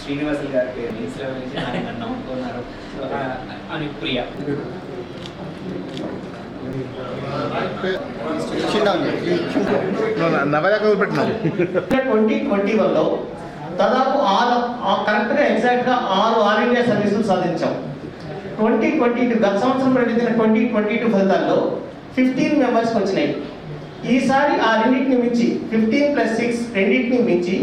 శ్రీనివాసులు గారి పేరు mains level నుంచి నన్ను నమ్ముకున్నారు. సో అనుప్రియ నవయాకలు పెట్టినాము 2021లో దాదాపు కరెక్ట్గా ఎగ్జాక్ట్గా 6 ఆల్ ఇండియా సర్వీసులు సాధించాం. 2022 గత సంవత్సరం ప్రకటించిన 2022 ఫలితాల్లో 15 మెంబర్స్కి వచ్చినాయి. ఈసారి ఆ రెండింటిని మించి 15+6 రెండింటిని మించి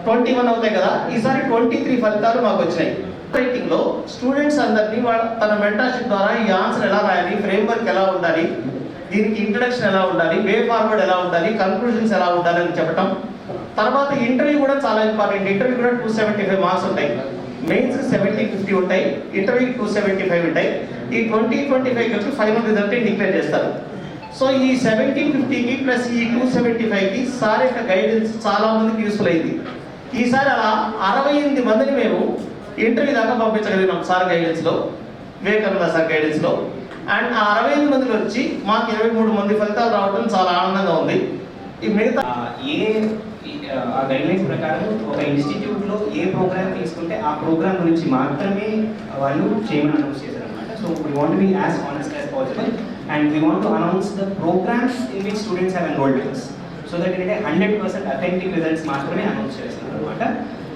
21 అవుతాయి కదా, ఈసారి 23 ఫలితాలు మాకు వచ్చినాయి. రైటింగ్లో స్టూడెంట్స్ అందరినీ తన మెంటర్షిప్ ద్వారా ఈ ఆన్సర్ ఎలా రాయాలి, ఫ్రేమ్వర్క్ ఎలా ఉండాలి, దీనికి ఇంట్రడక్షన్ ఎలా ఉండాలి, వే ఫార్వర్డ్ ఎలా ఉండాలి, కన్క్లూజన్స్ ఎలా ఉండాలి అని చెప్పడం. తర్వాత ఇంటర్వ్యూ కూడా చాలా ఇంపార్టెంట్. ఇంటర్వ్యూ కూడా 275 మార్క్స్ ఉంటాయి. మెయిన్స్ 70-50 ఉంటాయి, ఇంటర్వ్యూ 275 ఉంటాయి. ఈ 2025 ఫైనల్ రిజల్ట్ డిక్లేర్ చేస్తారు. సో ఈ 70-50కి ప్లస్ ఈ 275కి సార్ యొక్క గైడెన్స్ చాలా మందికి యూస్ఫుల్ అయింది. ఈసారి అలా 68 మందిని మేము ఇంటర్వ్యూ దాకా పంపించగలిగినాం సార్ గైడెన్స్లో, వివేకానంద సార్ గైడెన్స్లో. అండ్ ఆ 68 మందిలో వచ్చి మాకు 23 మంది ఫలితాలు రావడం చాలా ఆనందంగా ఉంది. ఈ మిగతా ఆ గైడ్లైన్స్ ప్రకారం ఒక ఇన్స్టిట్యూట్లో ఏ ప్రోగ్రామ్ తీసుకుంటే ఆ ప్రోగ్రామ్ గురించి మాత్రమే వాళ్ళు చేయమని అనౌన్స్ చేశారు అనమాట. So we want be as honest as possible and we want to announce the programs in which students have enrolled with us. So that ఏంటంటే 100% అథెంటిక్ రిజల్ట్స్ మాత్రమే అనౌన్స్ చేస్తున్నారు అనమాట.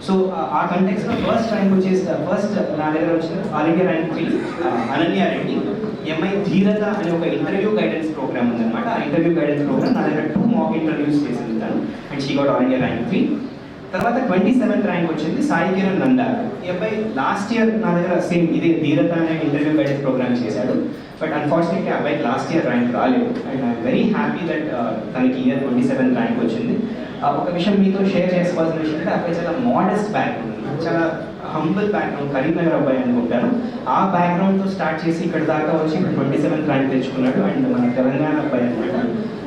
సో ఆ కంటెక్స్లో ఫస్ట్ ర్యాంక్ వచ్చేసి first నా దగ్గర వచ్చిన all India rank 3 Ananya Reddy. ఎంఐ ధీరత అనే ఒక ఇంటర్వ్యూ గైడెన్స్ ప్రోగ్రామ్ ఉందన్నమాట. ఆ ఇంటర్వ్యూ గైడెన్స్ ప్రోగ్రామ్ నా దగ్గర 2 మాక్ ఇంటర్వ్యూస్ చేసింది తను, and she got all India rank 3. తర్వాత 27th ర్యాంక్ వచ్చింది సాయి కిరణ్ నందా. ఈ అబ్బాయి లాస్ట్ ఇయర్ నా దగ్గర సేమ్ ఇదే ధీరత అనే ఇంటర్వ్యూ గైడెన్స్ ప్రోగ్రామ్ చేశాడు. బట్ అన్ఫార్చునేట్లీ ఆ అబ్బాయికి లాస్ట్ ఇయర్ ర్యాంక్ రాలేదు. And I'm very happy that తనకి ఇయర్ 27th ర్యాంక్ వచ్చింది. ఒక విషయం మీతో షేర్ చేసుకోవాల్సిన విషయం అంటే అబ్బాయి చాలా మోడెస్ట్ బ్యాక్గ్రౌండ్, చాలా హంబుల్ బ్యాక్గ్రౌండ్, కరీంనగర్ అబ్బాయి అనుకుంటాను. ఆ బ్యాక్గ్రౌండ్తో స్టార్ట్ చేసి ఇక్కడ దాకా వచ్చి 27th ర్యాంక్ తెచ్చుకున్నాడు. అండ్ మన తెలంగాణ అబ్బాయి అనమాట.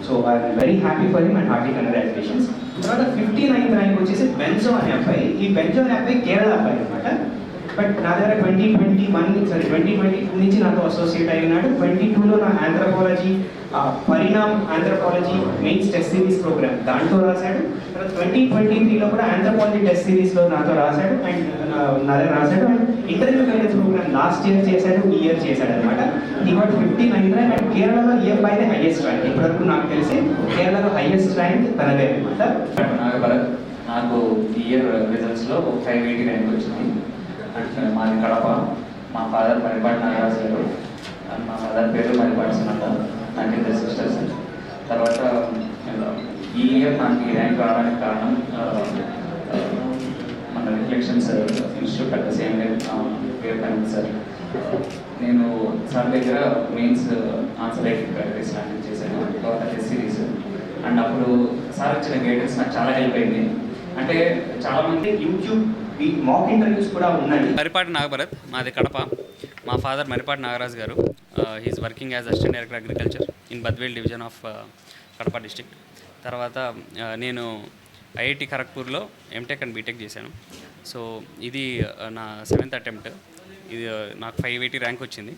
So I'm very happy for him and hearty congratulations. తర్వాత 59th ర్యాంక్ వచ్చేసి బెంజో అనే అబ్బాయి. ఈ బెంజో అనే అబ్బాయి కేరళ అబ్బాయి అనమాట. బట్ నా దగ్గర 2022 నుంచి నాతో అసోసియేట్ అయినాడు. 22లో నా anthropology Parinam anthropology mains test series program దాంట్లో రాశాడు. తర్వాత 2023లో కూడా ఆంథ్రపాలజీ టెస్ట్ సిరీస్లో నాతో రాశాడు అండ్ నా దగ్గర రాశాడు. And interview guidance program last year చేశాడు, ఈ ఇయర్ చేశాడు అనమాట. ఈ 59 ర్యాంక్. అండ్ కేరళలో ఈ అబ్బాయిదే హైయెస్ట్ ర్యాంక్. ఇప్పటివరకు నాకు తెలిసి కేరళలో హైయెస్ట్ ర్యాంక్ తనదే అనమాట. నాకు ఈ ఇయర్ రిజల్ట్స్లో 580 ర్యాంక్ వచ్చింది. మాది కడప. మా ఫాదర్ మరిపాటి నాగరాజు గారు, మా మదర్ పేరు మరిపాటి సునంద, నాకు 2 సిస్టర్స్. తర్వాత ఈ ఇయర్ నాకు ఈ ర్యాంక్ రావడానికి కారణం మన reflections institute at the same time Vivekananda sir. నేను సార్ దగ్గర మెయిన్స్ ఆన్సర్ రైటింగ్ ప్రాక్టీస్ లాంటివి చేశాను, తర్వాత టెస్ట్ సిరీస్. అండ్ అప్పుడు సార్ ఇచ్చిన గైడెన్స్ నాకు చాలా హెల్ప్ అయింది. అంటే చాలామంది యూట్యూబ్ మాక్ ఇంటర్వ్యూస్ కూడా ఉన్నాయి. మరిపాటి నాగభరత్, మాది కడప. మా father Maripati Nagaraju garu. He is working as assistant director agriculture in Badvel division of Kadapa district. తర్వాత నేను ఐఐటి ఖరగ్పూర్లో ఎంటెక్ అండ్ బీటెక్ చేశాను. సో ఇది నా 7th అటెంప్ట్. ఇది నాకు 580 ర్యాంక్ వచ్చింది.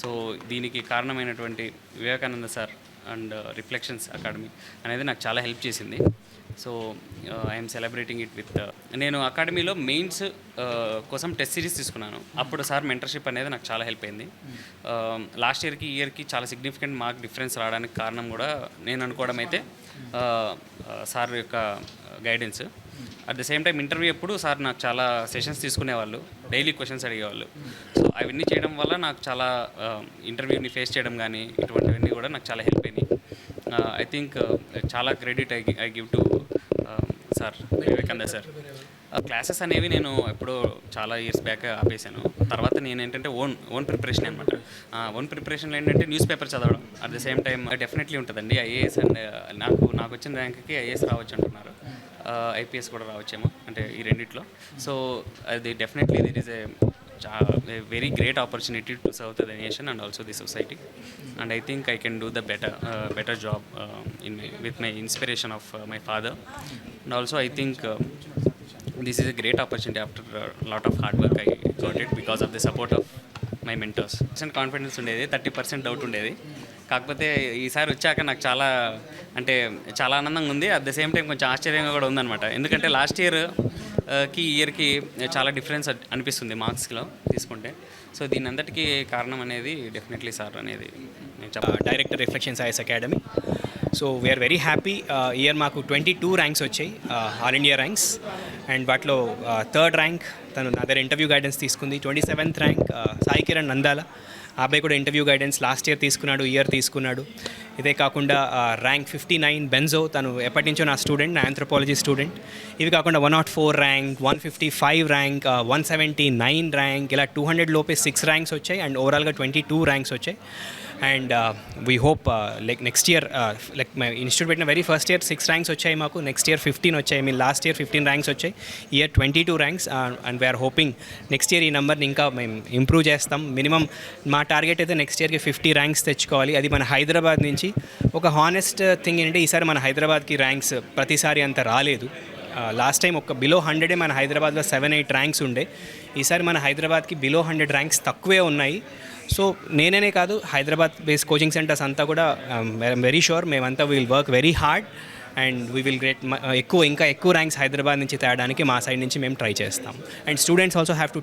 సో దీనికి కారణమైనటువంటి Vivekananda sir and reflections academy అనేది నాకు చాలా హెల్ప్ చేసింది. So I'm celebrating it with నేను అకాడమీలో మెయిన్స్ కోసం టెస్ట్ సిరీస్ తీసుకున్నాను. అప్పుడు సార్ మెంటర్షిప్ అనేది నాకు చాలా హెల్ప్ అయింది. లాస్ట్ ఇయర్కి ఈ ఇయర్కి చాలా సిగ్నిఫికెంట్ మార్క్ డిఫరెన్స్ రావడానికి కారణం కూడా నేను అనుకోవడం అయితే సార్ యొక్క guidance. At the same time interview ఎప్పుడు సార్ నాకు చాలా సెషన్స్ తీసుకునేవాళ్ళు, డైలీ క్వశ్చన్స్ అడిగేవాళ్ళు. సో అవన్నీ చేయడం వల్ల నాకు చాలా ఇంటర్వ్యూని ఫేస్ చేయడం కానీ ఇటువంటివన్నీ కూడా నాకు చాలా హెల్ప్ అయినాయి. ఐ థింక్ చాలా credit I give to sir Vivekananda sir. Classes అనేవి నేను ఎప్పుడో చాలా ఇయర్స్ బ్యాక్ ఆపేశాను. తర్వాత నేను ఏంటంటే ఓన్ ప్రిపరేషన్ అనమాట. ఓన్ ప్రిపరేషన్లో ఏంటంటే న్యూస్ పేపర్ చదవడం. At the same time definitely ఉంటుందండి ఐఏఎస్. అండ్ నాకు వచ్చిన ర్యాంక్కి ఐఏఎస్ రావచ్చు అంటున్నారు, ఐపీఎస్ కూడా రావచ్చేమో, అంటే ఈ రెండిట్లో. సో అది definitely this is a very great opportunity to serve the nation and also the society, and I think I can do the better job with my inspiration of my father. And also I think this is a great opportunity. After a lot of hard work I got it because of the support of my mentors. Confidence ఉండేది, 30% doubt ఉండేది. కాకపోతే ఈసారి వచ్చాక నాకు చాలా ఆనందంగా ఉంది. At the same time కొంచెం ఆశ్చర్యంగా కూడా ఉందన్నమాట. ఎందుకంటే లాస్ట్ ఇయర్ కి ఇయర్కి చాలా డిఫరెన్స్ అనిపిస్తుంది మార్క్స్లో తీసుకుంటే. సో దీని అంతటికీ కారణం అనేది డెఫినెట్లీ సార్ అనేది నేను చెప్పాలి. Director Reflection Science Academy. So we are very happy. Year మాకు 22 ర్యాంక్స్ వచ్చాయి, ఆల్ ఇండియా ర్యాంక్స్. అండ్ వాటిలో 3rd ర్యాంక్ తను నా దగ్గర ఇంటర్వ్యూ గైడెన్స్ తీసుకుంది. 27th ర్యాంక్ సాయి కిరణ్ నందాల, ఆ అబ్బాయి కూడా ఇంటర్వ్యూ గైడెన్స్ లాస్ట్ ఇయర్ తీసుకున్నాడు, ఇయర్ తీసుకున్నాడు. ఇదే కాకుండా ర్యాంక్ 59 బెన్జో, తను ఎప్పటి నుంచో నా స్టూడెంట్, నా ఆంథ్రోపాలజీ స్టూడెంట్. ఇవి కాకుండా 104 ర్యాంక్, 155 ర్యాంక్, 179 ర్యాంక్, ఇలా 200 లోపే 6 ర్యాంక్స్ వచ్చాయి అండ్ ఓవరాల్గా 22 ర్యాంక్స్ వచ్చాయి. And we hope like next year like my institute పెట్టిన వెరీ ఫస్ట్ ఇయర్ 6 ర్యాంక్స్ వచ్చాయి మాకు, నెక్స్ట్ ఇయర్ 15 వచ్చాయి. మీన్ లాస్ట్ ఇయర్ 15 ర్యాంక్స్ వచ్చాయి, year 22 ranks. And we are hoping next year ఈ నెంబర్ని ఇంకా మేము ఇంప్రూవ్ చేస్తాం. మినిమం మా టార్గెట్ అయితే నెక్స్ట్ ఇయర్కి 50 ర్యాంక్స్ తెచ్చుకోవాలి. అది మన హైదరాబాద్ నుంచి. ఒక హానెస్ట్ థింగ్ ఏంటంటే ఈసారి మన హైదరాబాద్కి ర్యాంక్స్ ప్రతిసారి అంత రాలేదు. లాస్ట్ టైం ఒక బిలో 100 మన హైదరాబాద్లో 7-8 ర్యాంక్స్ ఉండే. ఈసారి మన హైదరాబాద్కి బిలో 100 ర్యాంక్స్ తక్కువే ఉన్నాయి. సో నేనే కాదు, హైదరాబాద్ బేస్డ్ కోచింగ్ సెంటర్స్ అంతా కూడా వెరీ షూర్ మేమంతా will work very hard and we will great ఇంకా ఎక్కువ ర్యాంక్స్ హైదరాబాద్ నుంచి తేయడానికి మా సైడ్ నుంచి మేము ట్రై చేస్తాం. And students also have to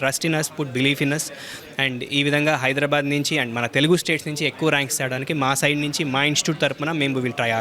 trust in us, put belief in us. And ఈ విధంగా హైదరాబాద్ నుంచి అండ్ మన తెలుగు స్టేట్స్ నుంచి ఎక్కువ ర్యాంక్స్ తేయడానికి మా సైడ్ నుంచి, మా ఇన్స్టిట్యూట్ తరపున మేము విల్ ట్రై.